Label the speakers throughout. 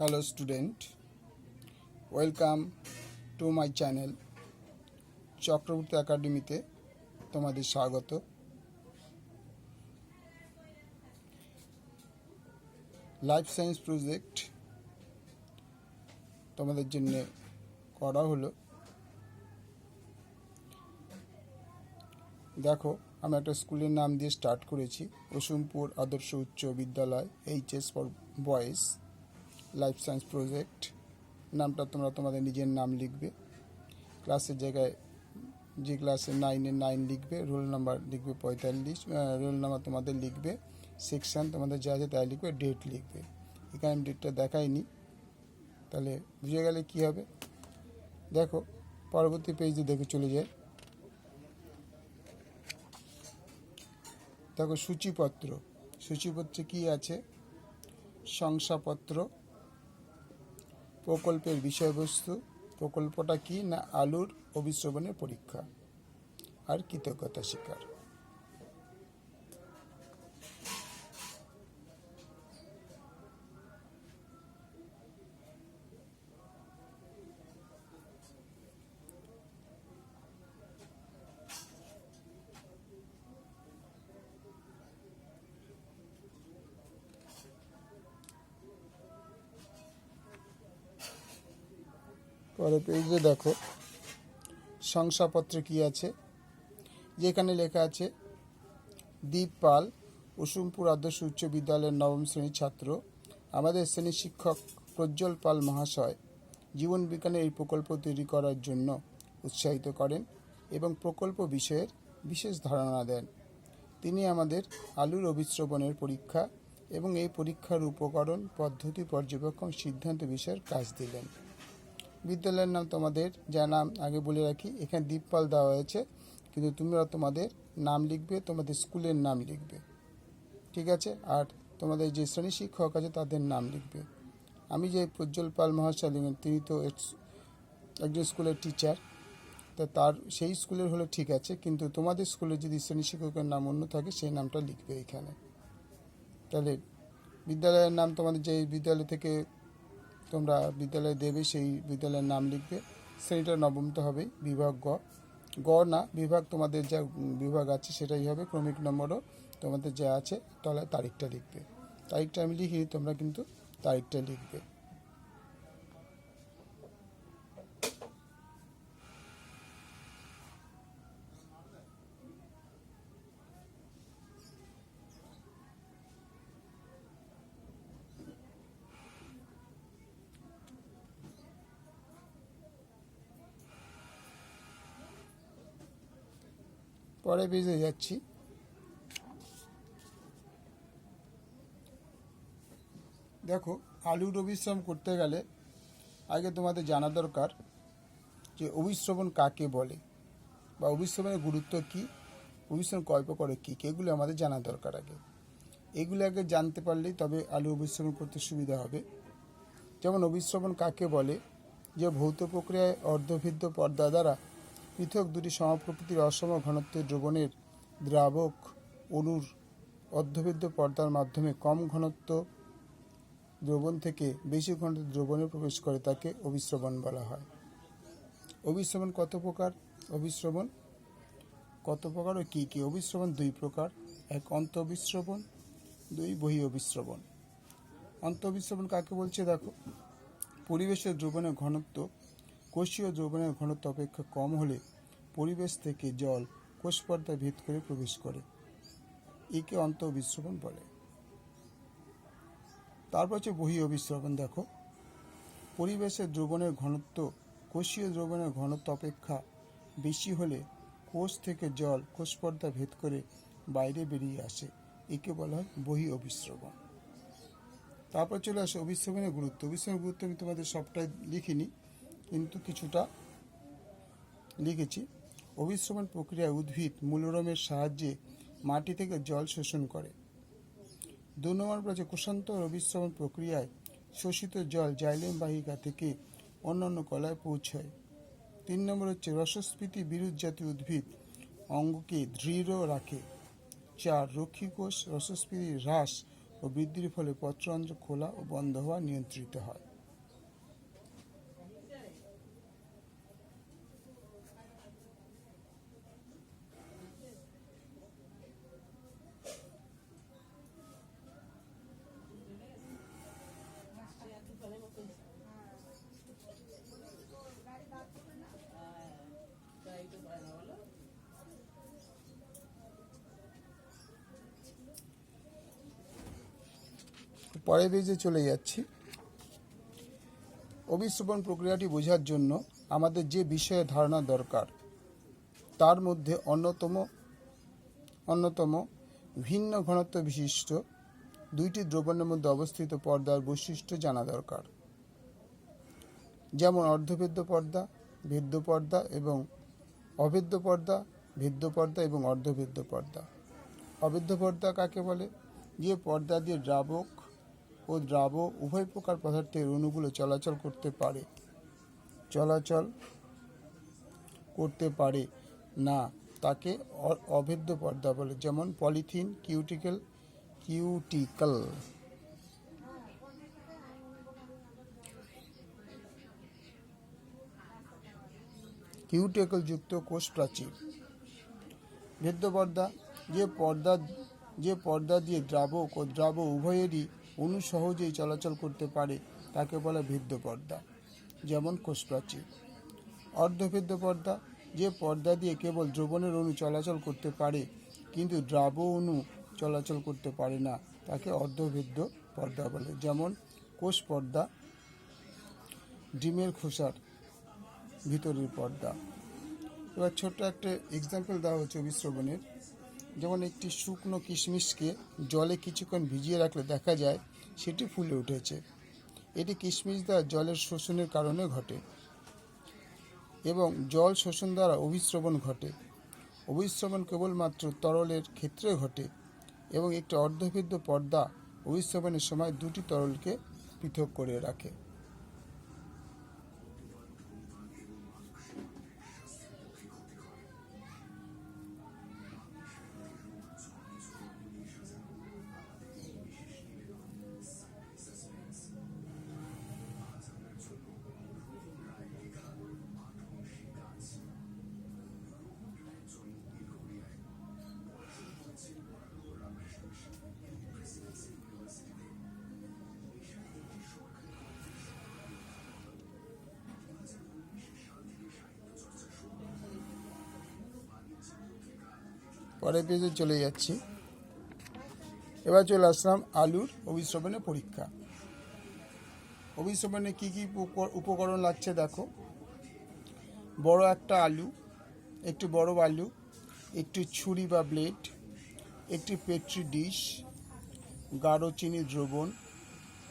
Speaker 1: Hello student, welcome to my channel Chakraborty একাডেমিতে তোমাদের স্বাগত। লাইফ সায়েন্স প্রজেক্ট তোমাদের জন্য করা হলো। দেখো, আমি একটা স্কুলের নাম দিয়ে স্টার্ট করেছি, কুসুমপুর আদর্শ উচ্চ বিদ্যালয়, HS for boys life science project. নামটা তোমরা তোমাদের নিজের নাম লিখবে, ক্লাসের জায়গায় যে ক্লাসে 9-এর 9 লিখবে, রোল নাম্বার লিখবে 45, রোল নাম্বার তোমাদের লিখবে, সেকশান তোমাদের যা আছে তাই লিখবে, ডেট লিখবে। এখানে আমি ডেটটা দেখাইনি, তাহলে বুঝে গেলে কী হবে। দেখো, পরবর্তী পেজে দেখে চলে যায়। দেখো, সূচিপত্রে কী আছে? শংসাপত্র, প্রকল্পের বিষয়বস্তু, প্রকল্পটা কি না আলুর অভিশ্রবণের পরীক্ষা, আর কৃতজ্ঞতা স্বীকার। পরে পেজে দেখো শংসাপত্রে কি আছে, যেখানে লেখা আছে দীপ পাল, কুসুমপুর আদর্শ উচ্চ বিদ্যালয়ের 9ম শ্রেণীর ছাত্র। আমাদের শ্রেণীর শিক্ষক প্রজ্জ্বল পাল মহাশয় জীবন বিজ্ঞানের এই প্রকল্প তৈরি করার জন্য উৎসাহিত করেন এবং প্রকল্প বিষয়ের বিশেষ ধারণা দেন। তিনি আমাদের আলুর অভিশ্রবণের পরীক্ষা এবং এই পরীক্ষার উপকরণ, পদ্ধতি, পর্যবেক্ষণ, সিদ্ধান্ত বিষয়ের কাজ দিলেন। বিদ্যালয়ের নাম তোমাদের যা নাম আগে বলে রাখি, এখানে দীপপাল দেওয়া হয়েছে, কিন্তু তোমরা তোমাদের নাম লিখবে, তোমাদের স্কুলের নাম লিখবে, ঠিক আছে? আর তোমাদের যে শ্রেণী শিক্ষক আছে তাদের নাম লিখবে। আমি যে প্রজ্জ্বল পাল মহাশয় লিখবেন, তিনি তো একজন স্কুলের টিচার, তা তার সেই স্কুলের হলে ঠিক আছে, কিন্তু তোমাদের স্কুলের যদি শ্রেণী শিক্ষকের নাম অন্য থাকে সেই নামটা লিখবে এখানে। তাহলে বিদ্যালয়ের নাম তোমাদের যে বিদ্যালয় থেকে তোমরা বিদ্যালয়ে দেবে সেই বিদ্যালয়ের নাম লিখবে। শ্রেণীটা 9মটা হবে, বিভাগ গ না, বিভাগ তোমাদের যা বিভাগ আছে সেটাই হবে, ক্রমিক নম্বরও তোমাদের যা আছে, তলায় তারিখটা লিখবে। তারিখটা আমি লিখিনি, তোমরা কিন্তু তারিখটা লিখবে। পরে পেজে যাচ্ছি। দেখো, আলুর অভিশ্রবণ করতে গেলে আগে তোমাদের জানা দরকার যে অভিশ্রবণ কাকে বলে বা অভিশ্রবণের গুরুত্ব কী, অভিশ্রবণ কয় প্রকার কী, এগুলো আমাদের জানা দরকার আগে। এগুলো আগে জানতে পারলেই তবে আলু অভিশ্রবণ করতে সুবিধা হবে। যেমন অভিশ্রবণ কাকে বলে, যে ভৌত প্রক্রিয়ায় অর্ধভিদ্য পর্দা দ্বারা পৃথক দুটি সমপ্রকৃতির অসম ঘনত্বের দ্রবণের দ্রাবক অণুর অর্ধভিদ্য পর্দার মাধ্যমে কম ঘনত্ব দ্রবণ থেকে বেশি ঘনত্ব দ্রবণে প্রবেশ করে, তাকে অভিশ্রবণ বলা হয়। অভিশ্রবণ কত প্রকার? অভিশ্রবণ কত প্রকার ও কী কী? অভিশ্রবণ 2 প্রকার, এক অন্ত অভিশ্রবণ, 2 বহি অভিশ্রবণ। অন্ত অভিশ্রবণ কাকে বলছে? দেখো, পরিবেশের দ্রবণের ঘনত্ব কোষীয় দ্রবণের ঘনত্ব অপেক্ষা কম হলে পরিবেশ থেকে জল কোষপর্দা ভেদ করে প্রবেশ করে, একে অন্ত অভিশ্রবণ বলে। তারপর হচ্ছে বহি অভিশ্রবণ। দেখো, পরিবেশের দ্রবণের ঘনত্ব কোষীয় দ্রবণের ঘনত্ব অপেক্ষা বেশি হলে কোষ থেকে জল কোষপর্দা ভেদ করে বাইরে বেরিয়ে আসে, একে বলা হয় বহি অভিশ্রবণ। তারপর চলে আসে অভিশ্রবণের গুরুত্ব। অভিশ্রবণের গুরুত্ব আমি তোমাদের সবটাই লিখিনি, কিন্তু কিছুটা লিখেছি। অভিশ্রবণ প্রক্রিয়ায় উদ্ভিদ মূলরমের সাহায্যে মাটি থেকে জল শোষণ করে। 2 নম্বর হচ্ছে কোষান্তর অভিশ্রবণ প্রক্রিয়ায় শোষিত জল জাইলেম বাহিকা থেকে অন্যান্য কলায় পৌঁছায়। 3 নম্বর হচ্ছে রসস্ফীতি বিরুদ্ধ জাতীয় উদ্ভিদ অঙ্গকে দৃঢ় রাখে। 4 রক্ষী কোষ রসস্ফীতি হ্রাস ও বৃদ্ধির ফলে পত্ররন্ধ্র খোলা ও বন্ধ হওয়া নিয়ন্ত্রিত হয়। পরের পেজে চলে যাচ্ছি। অভিশ্রবণ প্রক্রিয়াটি বোঝার জন্য আমাদের যে বিষয়ে ধারণা দরকার তার মধ্যে অন্যতম ভিন্ন ঘনত্ব বিশিষ্ট দুইটি দ্রবণের মধ্যে অবস্থিত পর্দার বৈশিষ্ট্য জানা দরকার, যেমন অর্ধভেদ্য পর্দা, ভেদ্য পর্দা এবং অভেদ্য পর্দা, ভেদ্য পর্দা এবং অর্ধভেদ্য পর্দা। অভেদ্য পর্দা কাকে বলে? যে পর্দা দিয়ে দ্রাবক ও দ্রাব উভয় প্রকার পদার্থের অণুগুলো চলাচল করতে পারে না, তাকে অভেদ্য পর্দা বলে, যেমন পলিথিন, কিউটিকল যুক্ত কোষ প্রাচীর। ভেদ্য পর্দা যে পর্দা দিয়ে দ্রাবক ও দ্রাব উভয়েরই অণু সহজেই চলাচল করতে পারে তাকে বলে ভেদ্য পর্দা, যেমন কোষ প্রাচীর। অর্ধভেদ্য পর্দা যে পর্দা দিয়ে কেবল দ্রবণের অণু চলাচল করতে পারে কিন্তু দ্রাব অণু চলাচল করতে পারে না, তাকে অর্ধভেদ্য পর্দা বলে, যেমন কোষ পর্দা, ডিমের খোসার ভিতরের পর্দা। এবার ছোট্ট একটা এক্সাম্পল দেওয়া হচ্ছে অভিশ্রবণের। যেমন একটি শুকনো কিশমিশকে জলে কিছুক্ষণ ভিজিয়ে রাখলে দেখা যায় সেটি ফুলে উঠেছে। এটি কিশমিশ দ্বারা জলের শোষণের কারণে ঘটে এবং জল শোষণ দ্বারা অভিশ্রবণ ঘটে। অভিশ্রবণ কেবলমাত্র তরলের ক্ষেত্রে ঘটে এবং একটি অর্ধভেদ্য পর্দা অভিশ্রবণের সময় দুটি তরলকে পৃথক করে রাখে। পরের পেজে চলে যাচ্ছি। এবার চলে আসলাম আলুর অভিশ্রবণের পরীক্ষা। অভিশ্রবণে কী কী উপকরণ লাগছে দেখো। বড় একটা আলু, একটি বড় আলু, একটি ছুরি বা ব্লেড, একটি পেট্রি ডিশ, গাঢ় চিনি দ্রবণ,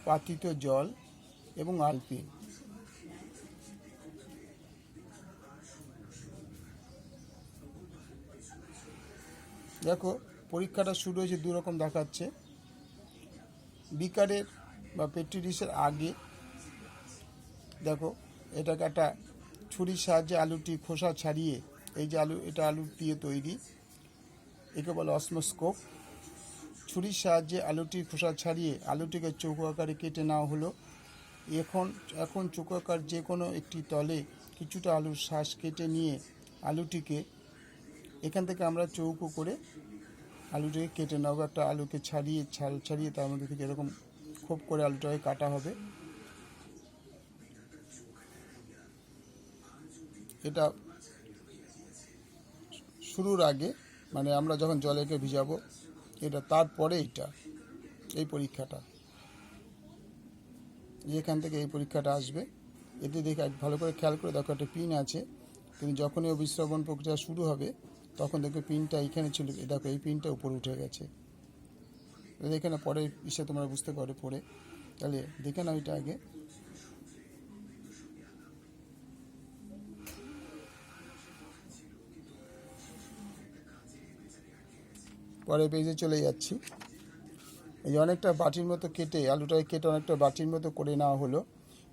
Speaker 1: পাতিত জল এবং আলপিন। দেখো পরীক্ষাটা শুরু হয়েছে দু রকম দেখাচ্ছে। বিকারের বা পেট্রি ডিশের আগে দেখো এটাকে একটা ছুরির সাহায্যে আলুটি খোসা ছাড়িয়ে, এই যে এটা আলু দিয়ে তৈরি, একে বলে অসমোস্কোপ। ছুরির সাহায্যে আলুটির খোসা ছাড়িয়ে আলুটিকে চৌকো আকারে কেটে নেওয়া হলো। এখন চৌকো আকার যে কোনো একটি তলে কিছুটা আলুর শ্বাস কেটে নিয়ে আলুটিকে এখান থেকে আমরা চৌকো করে আলুটাকে কেটে নেবো। একটা আলুকে ছাড়িয়ে তার মধ্যে থেকে এরকম খোপ করে আলুটাকে কাটা হবে। এটা শুরুর আগে, মানে আমরা যখন জলেকে ভিজাবো এটা, তারপরে এই পরীক্ষাটা, যেখান থেকে এই পরীক্ষাটা আসবে। এতে দেখে ভালো করে খেয়াল করে দেখো একটা পিন আছে, কিন্তু যখনই অভিশ্রবণ প্রক্রিয়া শুরু হবে তখন দেখবে পিনটা এইখানে ছিল, দেখো এই পিনটা উপরে উঠে গেছে। এখানে পরে তোমরা বুঝতে পারো পরে, তাহলে দেখে নাও এটা আগে। পরের পেজে চলে যাচ্ছি। এই অনেকটা বাটির মতো আলুটাকে অনেকটা বাটির মতো করে নেওয়া হলো।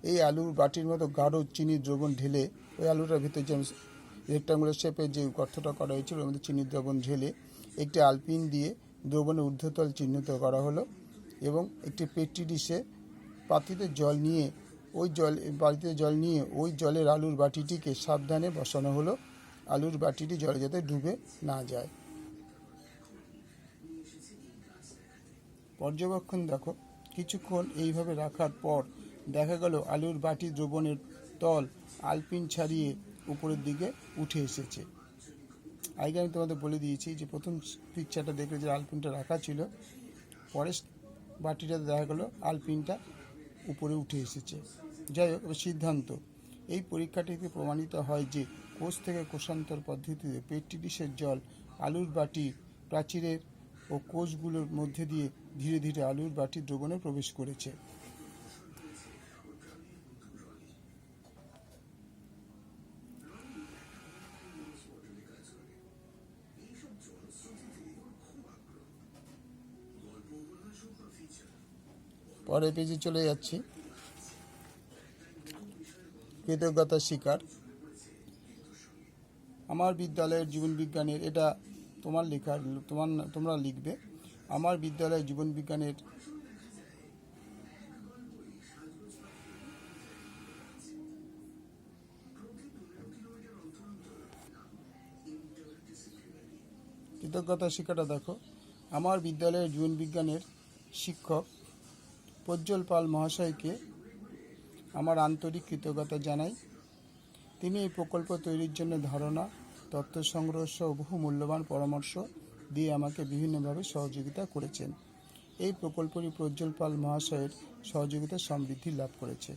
Speaker 1: এই আলুর বাটির মতো গাঢ় চিনির দ্রবণ ঢেলে ওই আলুটার ভিতরে যে রেক্টাঙ্গুলার শেপের যে গর্তটা করা হয়েছিল ওর মধ্যে চিনির দ্রবণ ঢেলে একটি আলপিন দিয়ে দ্রবণের ঊর্ধ্বতল চিহ্নিত করা হলো এবং একটি পেট্রি ডিশে বাটিতে জল নিয়ে ওই জলের আলুর বাটিটিকে সাবধানে বসানো হলো, আলুর বাটিটি জলে যাতে ডুবে না যায়। পর্যবেক্ষণ দেখো, কিছুক্ষণ এইভাবে রাখার পর দেখা গেল আলুর বাটি দ্রবণের তল আলপিন ছাড়িয়ে উপরের দিকে উঠে এসেছে। আগে আমি তোমাদের বলে দিয়েছি যে প্রথম পিকচারটা দেখলে যে আলপিনটা রাখা ছিল, পরে বাটিটাতে দেখা গেলো আলপিনটা উপরে উঠে এসেছে। যাই হোক, এবার সিদ্ধান্ত। এই পরীক্ষাটিতে প্রমাণিত হয় যে কোষ থেকে কোষান্তর পদ্ধতিতে পেট্রি ডিশের জল আলুর বাটি প্রাচীরের ও কোষগুলোর মধ্যে দিয়ে ধীরে ধীরে আলুর বাটির দ্রবণে প্রবেশ করেছে। পরের পেজে চলে যাচ্ছি। কৃতজ্ঞতা স্বীকার। আমার বিদ্যালয়ের জীবনবিজ্ঞানের, এটা তোমার লেখা, তোমরা লিখবে। আমার বিদ্যালয়ের জীবনবিজ্ঞানের কৃতজ্ঞতা স্বীকারটা দেখো। আমার বিদ্যালয়ের জীবনবিজ্ঞানের শিক্ষক প্রজ্জ্বল পাল মহাশয়কে আমার আন্তরিক কৃতজ্ঞতা জানাই। তিনি এই প্রকল্প তৈরির জন্য ধারণা, তথ্য সংগ্রহ সহ বহু মূল্যবান পরামর্শ দিয়ে আমাকে বিভিন্নভাবে সহযোগিতা করেছেন। এই প্রকল্পটি প্রজ্জ্বল পাল মহাশয়ের সহযোগিতা সমৃদ্ধি লাভ করেছে।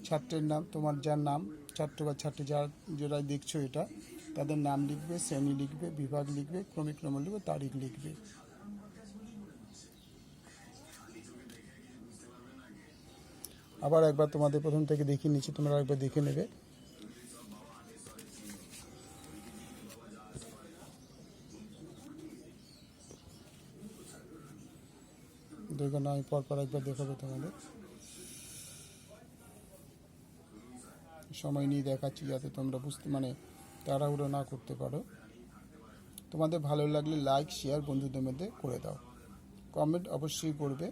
Speaker 1: ছাত্রের নাম, তোমার যার নাম, ছাত্র বা ছাত্রী যারা দেখছো এটা, তাদের নাম লিখবে, শ্রেণী লিখবে, বিভাগ লিখবে, ক্রমিক নম্বর লিখবে, তারিখ লিখবে। আবার একবার তোমাদের প্রথম থেকে দেখিয়ে নিচ্ছি, তোমরা একবার দেখে নেবে। দেখো না, আমি পরপর একবার দেখাবো তোমাদের, সময় নিয়ে দেখাচ্ছি যাতে তোমরা বুঝতে তাড়াহুড়ো না করতে পারো। তোমাদের ভালো লাগলে লাইক শেয়ার বন্ধুদের মধ্যে করে দাও, কমেন্ট অবশ্যই করবে।